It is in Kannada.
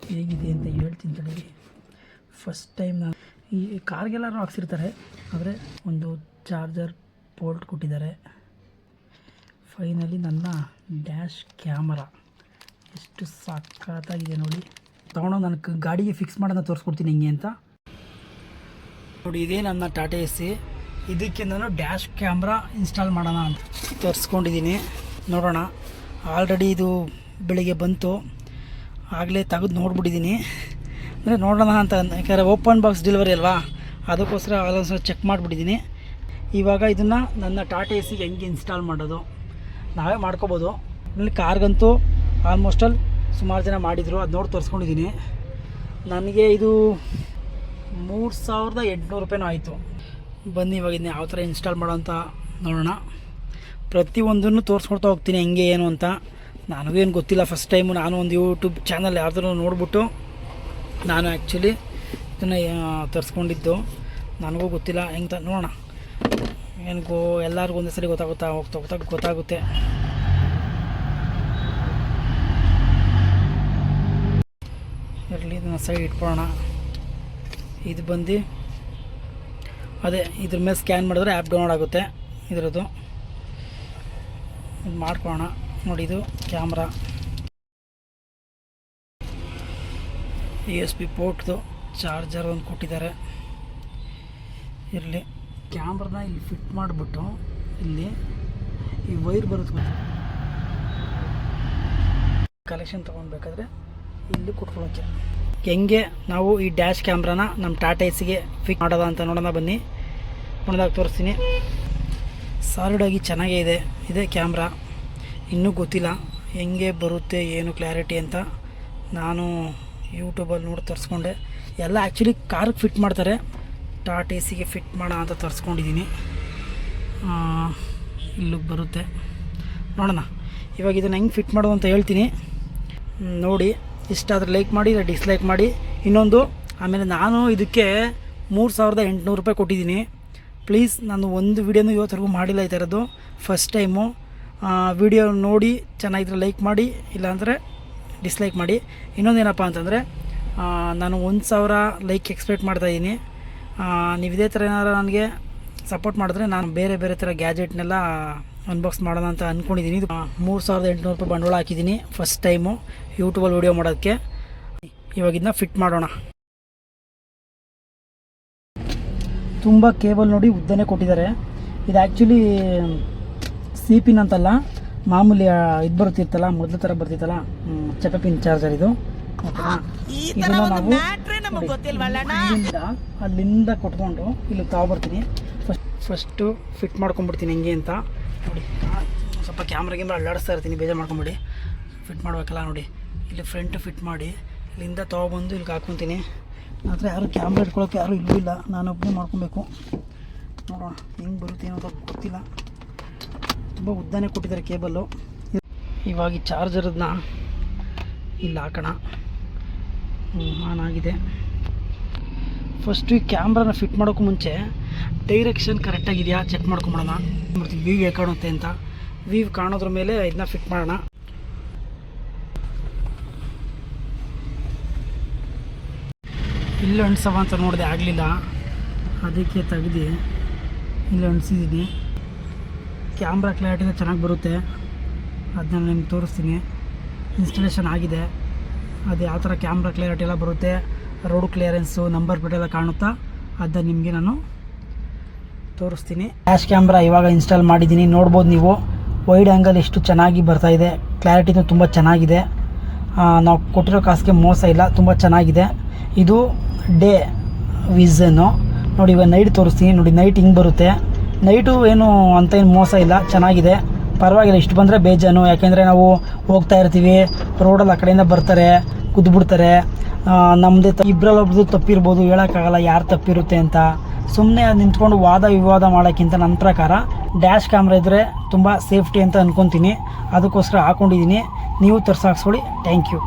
ಹೇಗಿದೆ ಅಂತ ಹೇಳ್ತೀನಿ ತಡೀರಿ. ಫಸ್ಟ್ ಟೈಮ್ ನಾನು ಈ ಕಾರ್ಗೆಲ್ಲರೂ ಹಾಕ್ಸಿರ್ತಾರೆ, ಆದರೆ ಒಂದು ಚಾರ್ಜರ್ ಪೋರ್ಟ್ ಕೊಟ್ಟಿದ್ದಾರೆ. ಫೈನಲಿ ನನ್ನ ಡ್ಯಾಶ್ ಕ್ಯಾಮರಾ ಎಷ್ಟು ಸಖತ್ತಾಗಿದೆ ನೋಡಿ. ತೊಗೊಂಡು ನನಗೆ ಗಾಡಿಗೆ ಫಿಕ್ಸ್ ಮಾಡೋದನ್ನ ತೋರಿಸ್ಕೊಡ್ತೀನಿ ಹೆಂಗೆ ಅಂತ ನೋಡಿ. ಇದೇ ನನ್ನ ಟಾಟಾ ಎಸಿ. ಇದಕ್ಕೆ ನಾನು ಡ್ಯಾಶ್ ಕ್ಯಾಮ್ರಾ ಇನ್ಸ್ಟಾಲ್ ಮಾಡೋಣ ಅಂತ ತರಿಸ್ಕೊಂಡಿದ್ದೀನಿ. ನೋಡೋಣ. ಆಲ್ರೆಡಿ ಇದು ಬೆಳಿಗ್ಗೆ ಬಂತು, ಆಗಲೇ ತೆಗೆದು ನೋಡ್ಬಿಟ್ಟಿದ್ದೀನಿ. ಅಂದರೆ ನೋಡೋಣ ಅಂತ, ಯಾಕಂದರೆ ಓಪನ್ ಬಾಕ್ಸ್ ಡೆಲಿವರಿ ಅಲ್ವಾ, ಅದಕ್ಕೋಸ್ಕರ ಅದೊಂದ್ಸಲ ಚೆಕ್ ಮಾಡಿಬಿಟ್ಟಿದ್ದೀನಿ. ಇವಾಗ ಇದನ್ನು ನನ್ನ ಟಾಟಾ ಎಸಿಗೆ ಹೆಂಗೆ ಇನ್ಸ್ಟಾಲ್ ಮಾಡೋದು ನಾವೇ ಮಾಡ್ಕೋಬೋದು. ಇಲ್ಲಿ ಕಾರ್ಗಂತೂ ಆಲ್ಮೋಸ್ಟಲ್ಲಿ ಸುಮಾರು ಜನ ಮಾಡಿದರು, ಅದು ನೋಡಿ ತೋರಿಸ್ಕೊಂಡಿದ್ದೀನಿ. ನನಗೆ ಇದು 3800 ರೂಪಾಯಿನೂ ಆಯಿತು. ಬನ್ನಿ ಇವಾಗ ಇದನ್ನ ಯಾವ ಥರ ಇನ್ಸ್ಟಾಲ್ ಮಾಡೋ ಅಂತ ನೋಡೋಣ. ಪ್ರತಿಯೊಂದನ್ನು ತೋರಿಸ್ಕೊಡ್ತಾ ಹೋಗ್ತೀನಿ ಹೆಂಗೆ ಏನು ಅಂತ. ನನಗೇನು ಗೊತ್ತಿಲ್ಲ, ಫಸ್ಟ್ ಟೈಮು ನಾನು ಒಂದು ಯೂಟ್ಯೂಬ್ ಚಾನಲ್ ಯಾರ್ದಾರು ನೋಡಿಬಿಟ್ಟು ನಾನು ಆ್ಯಕ್ಚುಲಿ ಇದನ್ನು ತರಿಸ್ಕೊಂಡಿದ್ದು. ನನಗೂ ಗೊತ್ತಿಲ್ಲ ಹೆಂಗೆ ನೋಡೋಣ. ಏನಕ್ಕೋ ಎಲ್ಲರಿಗೂ ಒಂದೇ ಸರಿ ಗೊತ್ತಾಗುತ್ತೆ. ಇರಲಿ, ಇದನ್ನು ಸೈಡ್ ಇಟ್ಕೊಳ್ಳೋಣ. ಇದು ಬಂದು ಅದೇ ಇದ್ರ ಮೇಲೆ ಸ್ಕ್ಯಾನ್ ಮಾಡಿದ್ರೆ ಆ್ಯಪ್ ಡೌನ್ಲೋಡ್ ಆಗುತ್ತೆ ಇದರದ್ದು. ಇದು ಮಾಡ್ಕೊಳ್ಳೋಣ ನೋಡಿ. ಇದು ಕ್ಯಾಮ್ರಾ USB ಪೋರ್ಟ್ದು ಚಾರ್ಜರ್ ಒಂದು ಕೊಟ್ಟಿದ್ದಾರೆ. ಇರಲಿ, ಕ್ಯಾಮ್ರಾನ ಇಲ್ಲಿ ಫಿಟ್ ಮಾಡಿಬಿಟ್ಟು ಇಲ್ಲಿ ಈ ವೈರ್ ಬರುತ್ತೆ, ಕಲೆಕ್ಷನ್ ತೊಗೊಳ್ಬೇಕಾದ್ರೆ ಇಲ್ಲಿ ಕೊಟ್ಕೊಳ್ಳೋಕ್ಕೆ. ಹೆಂಗೆ ನಾವು ಈ ಡ್ಯಾಶ್ ಕ್ಯಾಮ್ರಾನ ನಮ್ಮ ಟಾಟಾ ಎಸಿಗೆ ಫಿಟ್ ಮಾಡೋದ ಅಂತ ನೋಡೋಣ ಬನ್ನಿ. ನೋಡಿದಾಗ ತೋರಿಸ್ತೀನಿ. ಸಾಲಿಡಾಗಿ ಚೆನ್ನಾಗೇ ಇದೆ. ಇದೇ ಕ್ಯಾಮ್ರಾ. ಇನ್ನೂ ಗೊತ್ತಿಲ್ಲ ಹೆಂಗೆ ಬರುತ್ತೆ ಏನು ಕ್ಲಾರಿಟಿ ಅಂತ. ನಾನು ಯೂಟ್ಯೂಬಲ್ಲಿ ನೋಡಿ ತರಿಸ್ಕೊಂಡೆ. ಎಲ್ಲ ಆ್ಯಕ್ಚುಲಿ ಕಾರ್ಗೆ ಫಿಟ್ ಮಾಡ್ತಾರೆ, ಟಾಟಾ ಎಸಿಗೆ ಫಿಟ್ ಮಾಡೋ ಅಂತ ತರಿಸ್ಕೊಂಡಿದ್ದೀನಿ. ಇಲ್ಲಿಗೆ ಬರುತ್ತೆ ನೋಡೋಣ. ಇವಾಗ ಇದನ್ನು ಹೆಂಗೆ ಫಿಟ್ ಮಾಡೋದು ಅಂತ ಹೇಳ್ತೀನಿ ನೋಡಿ. ಇಷ್ಟಾದರೆ ಲೈಕ್ ಮಾಡಿ, ಇಲ್ಲ ಡಿಸ್ಲೈಕ್ ಮಾಡಿ. ಇನ್ನೊಂದು, ಆಮೇಲೆ ನಾನು ಇದಕ್ಕೆ 3800 ರೂಪಾಯಿ ಕೊಟ್ಟಿದ್ದೀನಿ. ಪ್ಲೀಸ್, ನಾನು ಒಂದು ವೀಡಿಯೋನೂ ಇವತ್ತರೆಗೂ ಮಾಡಿಲ್ಲ ಈ ಥರದ್ದು, ಫಸ್ಟ್ ಟೈಮು. ವಿಡಿಯೋ ನೋಡಿ ಚೆನ್ನಾಗಿದ್ರೆ ಲೈಕ್ ಮಾಡಿ, ಇಲ್ಲಾಂದರೆ ಡಿಸ್ಲೈಕ್ ಮಾಡಿ. ಇನ್ನೊಂದೇನಪ್ಪ ಅಂತಂದರೆ, ನಾನು 1000 ಲೈಕ್ ಎಕ್ಸ್ಪೆಕ್ಟ್ ಮಾಡ್ತಾಯಿದ್ದೀನಿ. ನೀವು ಇದೇ ಥರ ಏನಾರು ನನಗೆ ಸಪೋರ್ಟ್ ಮಾಡಿದ್ರೆ ನಾನು ಬೇರೆ ಬೇರೆ ಥರ ಗ್ಯಾಜೆಟ್ನೆಲ್ಲ ಅನ್ಬಾಕ್ಸ್ ಮಾಡೋಣ ಅಂತ ಅಂದ್ಕೊಂಡಿದ್ದೀನಿ. 3800 ರೂಪಾಯಿ ಬಂಡವಾಳ ಹಾಕಿದ್ದೀನಿ ಫಸ್ಟ್ ಟೈಮು ಯೂಟ್ಯೂಬಲ್ಲಿ ವೀಡಿಯೋ ಮಾಡೋದಕ್ಕೆ. ಇವಾಗ ಇದನ್ನ ಫಿಟ್ ಮಾಡೋಣ. ತುಂಬ ಕೇಬಲ್ ನೋಡಿ ಉದ್ದನೇ ಕೊಟ್ಟಿದ್ದಾರೆ. ಇದು ಆ್ಯಕ್ಚುಲಿ ಪಿನ್ ಅಂತಲ್ಲ, ಮಾಮೂಲಿ ಇದು ಬರುತ್ತಿತ್ತಲ್ಲ, ಮೊದಲ ಥರ ಬರ್ತಿತ್ತಲ್ಲ ಪಿನ್ ಚಾರ್ಜರ್ ಇದು. ಇದನ್ನು ನಾವು ಅಲ್ಲಿಂದ ಕೊಟ್ಕೊಂಡು ಇಲ್ಲಿ ತಗೊಬರ್ತೀನಿ. ಫಸ್ಟು ಫಿಟ್ ಮಾಡ್ಕೊಂಡ್ಬಿಡ್ತೀನಿ ಹೆಂಗೆ ಅಂತ ನೋಡಿ. ಸ್ವಲ್ಪ ಕ್ಯಾಮ್ರಾಗೆ ಅಲ್ಲಾಡಿಸ್ತಾ ಇರ್ತೀನಿ, ಬೇಜಾರು ಮಾಡ್ಕೊಂಬಿಡಿ. ಫಿಟ್ ಮಾಡಬೇಕಲ್ಲ ನೋಡಿ. ಇಲ್ಲಿ ಫ್ರಂಟು ಫಿಟ್ ಮಾಡಿ ಇಲ್ಲಿಂದ ತೊಗೊಬಂದು ಇಲ್ಲಿಗೆ ಹಾಕ್ಕೊತೀನಿ. ಆದರೆ ಯಾರು ಕ್ಯಾಮ್ರಾ ಇಟ್ಕೊಳ್ಳೋಕ್ಕೆ ಯಾರೂ ಇಲ್ಲೂ ಇಲ್ಲ, ನಾನೊಬ್ಬನೇ ಮಾಡ್ಕೊಬೇಕು. ನೋಡೋಣ ಹೆಂಗೆ ಬರುತ್ತೆ ಏನೋ ಗೊತ್ತಿಲ್ಲ. ತುಂಬ ಉದ್ದನೇ ಕೊಟ್ಟಿದ್ದಾರೆ ಕೇಬಲ್ಲು. ಇವಾಗ ಈ ಚಾರ್ಜರನ್ನ ಇಲ್ಲಿ ಹಾಕೋಣ. ಆನ್ ಆಗಿದೆ. ಫಸ್ಟು ಈ ಕ್ಯಾಮ್ರಾನ ಫಿಟ್ ಮಾಡೋಕ್ಕೂ ಮುಂಚೆ ಡೈರೆಕ್ಷನ್ ಕರೆಕ್ಟಾಗಿದೆಯಾ ಚೆಕ್ ಮಾಡ್ಕೊಂಬಿಡೋಣ. ವ್ಯೂ ಹೇಗೆ ಕಾಣುತ್ತೆ ಅಂತ. ವ್ಯೂ ಕಾಣೋದ್ರ ಮೇಲೆ ಇದನ್ನ ಫಿಟ್ ಮಾಡೋಣ. ಇಲ್ಲಿ ಅಂಟಿಸವ ಅಂತ ನೋಡಿದೆ, ಆಗಲಿಲ್ಲ. ಅದಕ್ಕೆ ತೆಗೆದು ಇಲ್ಲಿ ಅಂಟಿಸಿದ್ದೀನಿ. ಕ್ಯಾಮ್ರಾ ಕ್ಲಾರಿಟಿನ ಚೆನ್ನಾಗಿ ಬರುತ್ತೆ, ಅದನ್ನ ನಿಮ್ಗೆ ತೋರಿಸ್ತೀನಿ. ಇನ್ಸ್ಟಾಲೇಷನ್ ಆಗಿದೆ. ಅದು ಯಾವ ಥರ ಕ್ಯಾಮ್ರಾ ಕ್ಲಿಯರಿಟಿ ಎಲ್ಲ ಬರುತ್ತೆ, ರೋಡ್ ಕ್ಲಿಯರೆನ್ಸು, ನಂಬರ್ ಪ್ಲೇಟ್ ಎಲ್ಲ ಕಾಣುತ್ತಾ, ಅದನ್ನು ನಿಮಗೆ ನಾನು ತೋರಿಸ್ತೀನಿ. ಡ್ಯಾಶ್ ಕ್ಯಾಮ್ರಾ ಇವಾಗ ಇನ್ಸ್ಟಾಲ್ ಮಾಡಿದ್ದೀನಿ. ನೋಡ್ಬೋದು ನೀವು, ವೈಡ್ ಆ್ಯಂಗಲ್ ಎಷ್ಟು ಚೆನ್ನಾಗಿ ಬರ್ತಾಯಿದೆ. ಕ್ಲಾರಿಟಿನೂ ತುಂಬ ಚೆನ್ನಾಗಿದೆ. ನಾವು ಕೊಟ್ಟಿರೋ ಕಾಸಿಗೆ ಮೋಸ ಇಲ್ಲ, ತುಂಬ ಚೆನ್ನಾಗಿದೆ. ಇದು ಡೇ ವಿಷನ್ನು ನೋಡಿ. ಇವಾಗ ನೈಟ್ ತೋರಿಸ್ತೀನಿ ನೋಡಿ. ನೈಟ್ ಹಿಂಗೆ ಬರುತ್ತೆ. ನೈಟು ಏನು ಅಂತ ಏನು ಮೋಸ ಇಲ್ಲ, ಚೆನ್ನಾಗಿದೆ, ಪರವಾಗಿಲ್ಲ. ಇಷ್ಟು ಬಂದರೆ ಬೇಜಾನು. ಯಾಕೆಂದರೆ ನಾವು ಹೋಗ್ತಾ ಇರ್ತೀವಿ, ರೋಡಲ್ಲಿ ಆ ಕಡೆಯಿಂದ ಬರ್ತಾರೆ, ಕುದ್ಬಿಡ್ತಾರೆ. ನಮ್ಮದೇ ಇಬ್ಬರಲ್ಲಿ ಒಬ್ರದ್ದು ತಪ್ಪಿರ್ಬೋದು, ಹೇಳೋಕ್ಕಾಗಲ್ಲ ಯಾರು ತಪ್ಪಿರುತ್ತೆ ಅಂತ. ಸುಮ್ಮನೆ ನಿಂತ್ಕೊಂಡು ವಾದ ವಿವಾದ ಮಾಡೋಕ್ಕಿಂತ ನನ್ನ ಪ್ರಕಾರ ಡ್ಯಾಶ್ ಕ್ಯಾಮ್ರಾ ಇದ್ದರೆ ತುಂಬ ಸೇಫ್ಟಿ ಅಂತ ಅಂದ್ಕೊತೀನಿ. ಅದಕ್ಕೋಸ್ಕರ ಹಾಕ್ಕೊಂಡಿದ್ದೀನಿ. ನೀವು ತರ್ಸಾಕ್ಸ್ಕೊಳ್ಳಿ. Thank you.